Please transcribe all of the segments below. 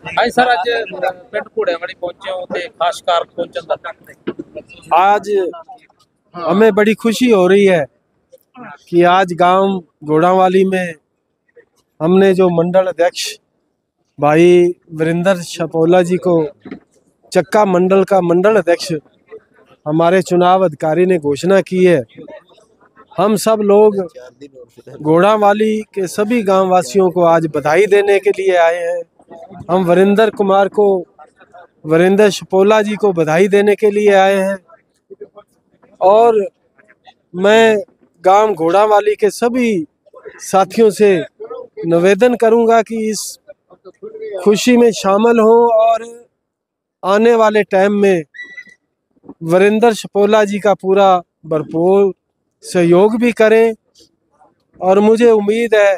हाँ सर, आज पिंड घोड़ेवाली पहुंचे हो ते खास कार पहुंचन दा आज हमें बड़ी खुशी हो रही है कि आज गांव घोड़ावाली में हमने जो मंडल अध्यक्ष भाई वीरेंद्र छपोला जी को चक्का मंडल का मंडल अध्यक्ष हमारे चुनाव अधिकारी ने घोषणा की है। हम सब लोग घोड़ावाली के सभी गांव वासियों को आज बधाई देने के लिए आए हैं। हम वीरेंद्र छपोला जी को बधाई देने के लिए आए हैं और मैं गांव घोड़ावाली के सभी साथियों से निवेदन करूंगा कि इस खुशी में शामिल हों और आने वाले टाइम में वीरेंद्र छपोला जी का पूरा भरपूर सहयोग भी करें और मुझे उम्मीद है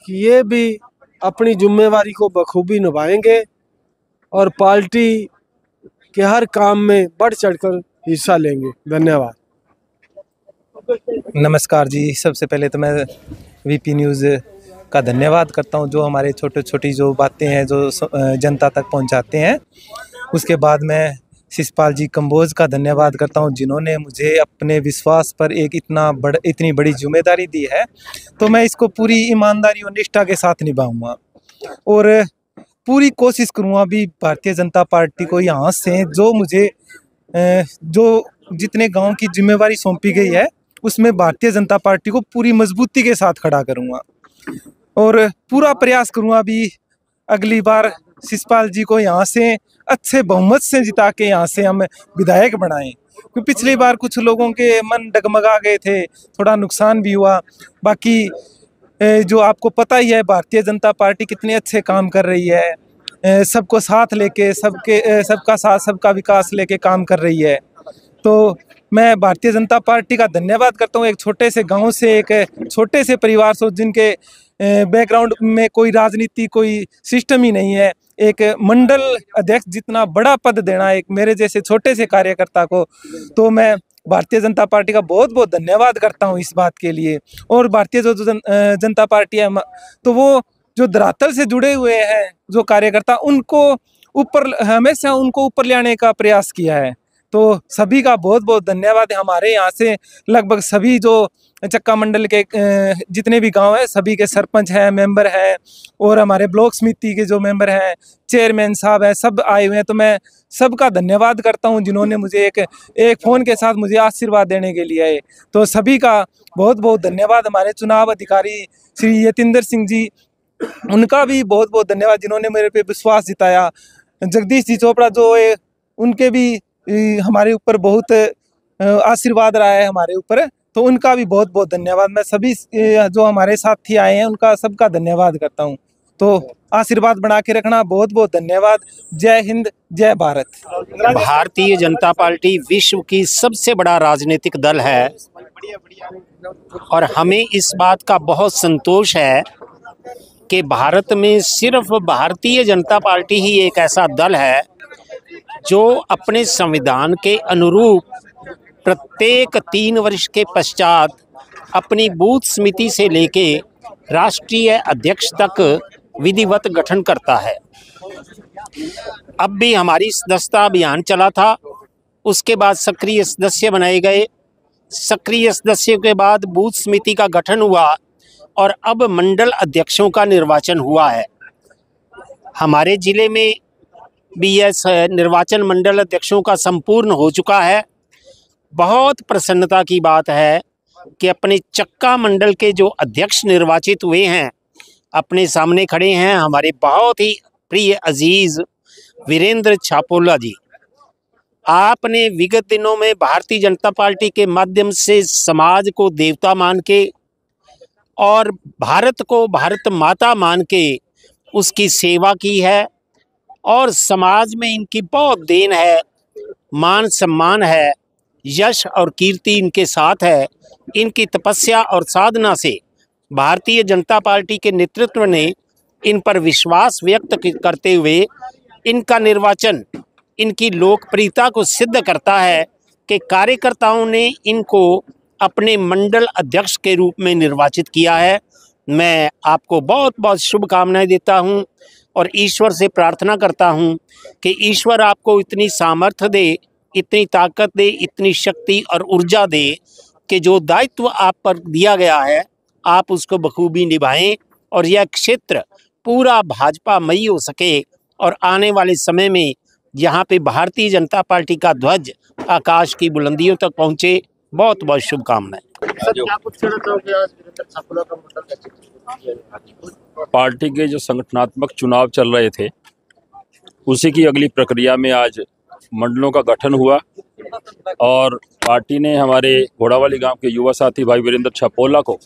कि ये भी अपनी जिम्मेवारी को बखूबी निभाएंगे और पार्टी के हर काम में बढ़ चढ़कर हिस्सा लेंगे। धन्यवाद। नमस्कार जी, सबसे पहले तो मैं वीपी न्यूज़ का धन्यवाद करता हूं जो हमारे छोटी जो बातें हैं जो जनता तक पहुंचाते हैं। उसके बाद मैं शिषपाल जी कंबोज का धन्यवाद करता हूं जिन्होंने मुझे अपने विश्वास पर एक इतनी बड़ी जिम्मेदारी दी है, तो मैं इसको पूरी ईमानदारी और निष्ठा के साथ निभाऊंगा और पूरी कोशिश करूँगा भी भारतीय जनता पार्टी को यहाँ से जो मुझे जो जितने गांव की जिम्मेवारी सौंपी गई है उसमें भारतीय जनता पार्टी को पूरी मजबूती के साथ खड़ा करूँगा और पूरा प्रयास करूँगा भी अगली बार शिषपाल जी को यहाँ से अच्छे बहुमत से जिता के यहाँ से हम विधायक बनाएं, क्योंकि पिछली बार कुछ लोगों के मन डगमगा गए थे, थोड़ा नुकसान भी हुआ। बाकी जो आपको पता ही है भारतीय जनता पार्टी कितने अच्छे काम कर रही है, सबको साथ लेके सबका साथ सबका विकास लेके काम कर रही है। तो मैं भारतीय जनता पार्टी का धन्यवाद करता हूँ। एक छोटे से गांव से एक छोटे से परिवार से जिनके बैकग्राउंड में कोई राजनीति कोई सिस्टम ही नहीं है, एक मंडल अध्यक्ष जितना बड़ा पद देना एक मेरे जैसे छोटे से कार्यकर्ता को, तो मैं भारतीय जनता पार्टी का बहुत बहुत धन्यवाद करता हूं इस बात के लिए। और भारतीय जो जनता पार्टी है तो वो जो धरातल से जुड़े हुए हैं जो कार्यकर्ता उनको ऊपर हमेशा उनको ऊपर ले आने का प्रयास किया है, तो सभी का बहुत बहुत धन्यवाद। हमारे यहाँ से लगभग सभी जो चक्का मंडल के जितने भी गांव हैं सभी के सरपंच हैं, मेंबर हैं और हमारे ब्लॉक समिति के जो मेंबर हैं, चेयरमैन साहब हैं, सब आए हुए हैं। तो मैं सबका धन्यवाद करता हूं जिन्होंने मुझे एक फ़ोन के साथ मुझे आशीर्वाद देने के लिए आए, तो सभी का बहुत बहुत धन्यवाद। हमारे चुनाव अधिकारी श्री यतिंदर सिंह जी, उनका भी बहुत बहुत धन्यवाद जिन्होंने मेरे पे विश्वास जताया। जगदीश जी चोपड़ा जो है उनके भी हमारे ऊपर बहुत आशीर्वाद रहा है हमारे ऊपर, तो उनका भी बहुत बहुत धन्यवाद। मैं सभी जो हमारे साथी आए हैं उनका सबका धन्यवाद करता हूं, तो आशीर्वाद बना के रखना। बहुत बहुत धन्यवाद। जय हिंद, जय भारत। भारतीय जनता पार्टी विश्व की सबसे बड़ा राजनीतिक दल है और हमें इस बात का बहुत संतोष है कि भारत में सिर्फ भारतीय जनता पार्टी ही एक ऐसा दल है जो अपने संविधान के अनुरूप प्रत्येक 3 वर्ष के पश्चात अपनी बूथ समिति से लेके राष्ट्रीय अध्यक्ष तक विधिवत गठन करता है। अब भी हमारी सदस्यता अभियान चला था, उसके बाद सक्रिय सदस्य बनाए गए, सक्रिय सदस्यों के बाद बूथ समिति का गठन हुआ और अब मंडल अध्यक्षों का निर्वाचन हुआ है। हमारे जिले में भी यह निर्वाचन मंडल अध्यक्षों का संपूर्ण हो चुका है। बहुत प्रसन्नता की बात है कि अपने चक्का मंडल के जो अध्यक्ष निर्वाचित हुए हैं अपने सामने खड़े हैं हमारे बहुत ही प्रिय अजीज वीरेंद्र छापोला जी। आपने विगत दिनों में भारतीय जनता पार्टी के माध्यम से समाज को देवता मान के और भारत को भारत माता मान के उसकी सेवा की है और समाज में इनकी बहुत देन है, मान सम्मान है, यश और कीर्ति इनके साथ है। इनकी तपस्या और साधना से भारतीय जनता पार्टी के नेतृत्व ने इन पर विश्वास व्यक्त करते हुए इनका निर्वाचन इनकी लोकप्रियता को सिद्ध करता है कि कार्यकर्ताओं ने इनको अपने मंडल अध्यक्ष के रूप में निर्वाचित किया है। मैं आपको बहुत बहुत शुभकामनाएं देता हूं। और ईश्वर से प्रार्थना करता हूं कि ईश्वर आपको इतनी सामर्थ्य दे, इतनी ताकत दे, इतनी शक्ति और ऊर्जा दे कि जो दायित्व आप पर दिया गया है आप उसको बखूबी निभाएं और यह क्षेत्र पूरा भाजपामयी हो सके और आने वाले समय में यहाँ पे भारतीय जनता पार्टी का ध्वज आकाश की बुलंदियों तक पहुँचे। बहुत बहुत शुभकामनाएं। पार्टी के जो संगठनात्मक चुनाव चल रहे थे उसी की अगली प्रक्रिया में आज मंडलों का गठन हुआ और पार्टी ने हमारे घोड़ावाली गांव के युवा साथी भाई वीरेंद्र छपोला को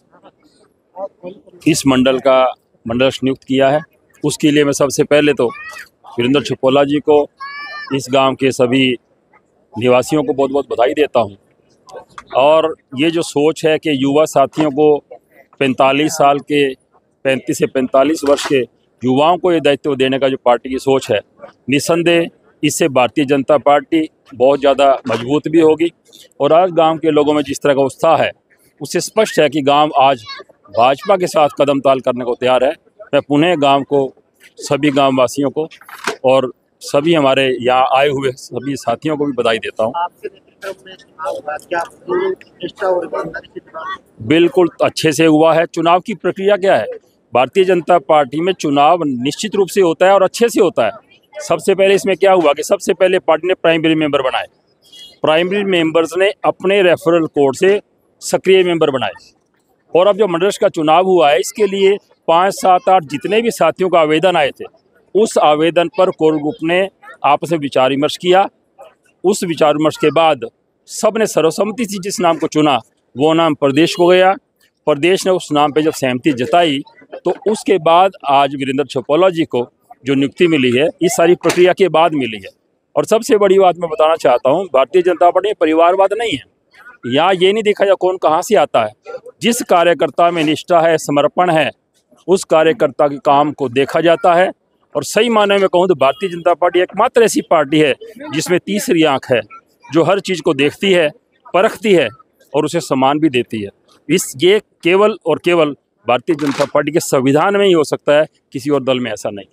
इस मंडल का मंडलाध्यक्ष नियुक्त किया है। उसके लिए मैं सबसे पहले तो वीरेंद्र छपोला जी को, इस गांव के सभी निवासियों को बहुत बहुत बधाई देता हूं। और ये जो सोच है कि युवा साथियों को 35 से 45 वर्ष के युवाओं को ये दायित्व देने का जो पार्टी की सोच है, निस्संदेह इससे भारतीय जनता पार्टी बहुत ज़्यादा मजबूत भी होगी। और आज गांव के लोगों में जिस तरह का उत्साह है उससे स्पष्ट है कि गांव आज भाजपा के साथ कदम ताल करने को तैयार है। मैं पुनः गांव को, सभी गांव वासियों को और सभी हमारे यहाँ आए हुए सभी साथियों को भी बधाई देता हूँ। बिल्कुल अच्छे से हुआ है। चुनाव की प्रक्रिया क्या है, भारतीय जनता पार्टी में चुनाव निश्चित रूप से होता है और अच्छे से होता है। सबसे पहले इसमें क्या हुआ कि सबसे पहले पार्टी ने प्राइमरी मेंबर बनाए। प्राइमरी मेंबर्स ने अपने रेफरल कोड से सक्रिय मेंबर बनाए और अब जो मंडलाध्यक्ष का चुनाव हुआ है इसके लिए 5, 7, 8 जितने भी साथियों का आवेदन आए थे उस आवेदन पर कोर ग्रुप ने आपस में विचार विमर्श किया। उस विचार विमर्श के बाद सब ने सर्वसम्मति से जिस नाम को चुना वो नाम प्रदेश को गया। प्रदेश ने उस नाम पे जब सहमति जताई तो उसके बाद आज वीरेंद्र छपोला जी को जो नियुक्ति मिली है इस सारी प्रक्रिया के बाद मिली है। और सबसे बड़ी बात मैं बताना चाहता हूँ, भारतीय जनता पार्टी परिवारवाद नहीं है। यहाँ ये नहीं देखा जा कौन कहाँ से आता है। जिस कार्यकर्ता में निष्ठा है, समर्पण है, उस कार्यकर्ता के काम को देखा जाता है। और सही मायने में कहूँ तो भारतीय जनता पार्टी एकमात्र ऐसी पार्टी है जिसमें तीसरी आंख है, जो हर चीज़ को देखती है, परखती है और उसे सम्मान भी देती है। ये केवल और केवल भारतीय जनता पार्टी के संविधान में ही हो सकता है, किसी और दल में ऐसा नहीं।